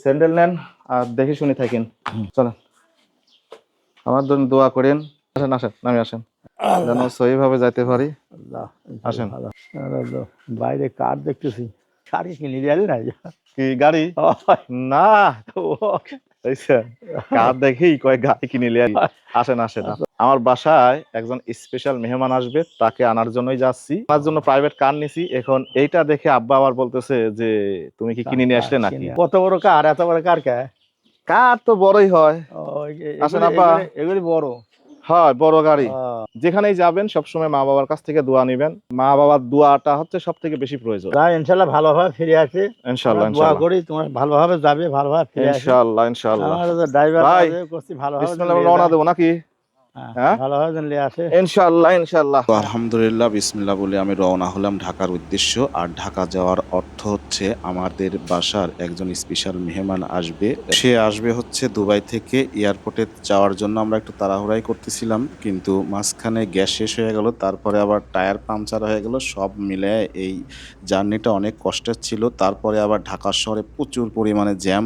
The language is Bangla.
স্যান্ডেল নেন আর দেখে শুনে থাকেন। চলেন, আমার জন্য দোয়া করেন। আসেন আসেন, নামে আসেন, যেন সহিভাবে যাইতে পারি। আসেন। বাইরে কার দেখতেছি, গাড়ি কিনে গেলে না কি গাড়ি? না, কার দেখেই কয় গাড়ি কিনে লিয়ে আসেন আসেন। আমার বাসায় একজন স্পেশাল মেহমান আসবে, তাকে আনার জন্যই যাচ্ছি। তার জন্য প্রাইভেট কার নিছি। এখন এইটা দেখে আব্বা আবার বলতেছে যে তুমি কি কিনে নিয়ে আসলে নাকি। কত বড় কার, এত বড় কার কে? কার তো বড়ই হয়। আসেন আব্বা। এগুলি বড় হয়, বড় গাড়ি। যেখানেই যাবেন সবসময় মা বাবার কাছ থেকে দোয়া নিবেন। মা বাবার দোয়াটা হচ্ছে সব থেকে বেশি প্রয়োজন। ইনশাল্লাহ ভালোভাবে ফিরে আসে। ইনশাআল্লাহ দোয়া ইনশাআল্লাহ করি তোমার ভালোভাবে যাবে, ভালোভাবে ফিরে আসে। ইনশাআল্লাহ ইনশাআল্লাহ। আমার ড্রাইভার ভাই করছি ভালোভাবে বিসমিল্লাহ রওনা দেব নাকি? হ্যাঁ, ভালোভাবে যেন নিয়ে আসে ইনশাআল্লাহ ইনশাআল্লাহ। তো আলহামদুলিল্লাহ, বিসমিল্লাহ বলে আমি রওনা হলাম ঢাকার উদ্দেশ্য। আর ঢাকা যাওয়ার অর্থ হচ্ছে আমাদের বাসার একজন স্পেশাল মেহমান আসবে। সে আসবে হচ্ছে দুবাই থেকে। এয়ারপোর্টে যাওয়ার জন্য আমরা একটু তাড়াহুড়াই করতেছিলাম, কিন্তু মাঝখানে গ্যাস শেষ হয়ে গেল, তারপরে আবার টায়ার পাংচার হয়ে গেল। সব মিলে এই জার্নিটা অনেক কষ্টের ছিল। তারপরে আবার ঢাকা শহরে প্রচুর পরিমাণে জ্যাম।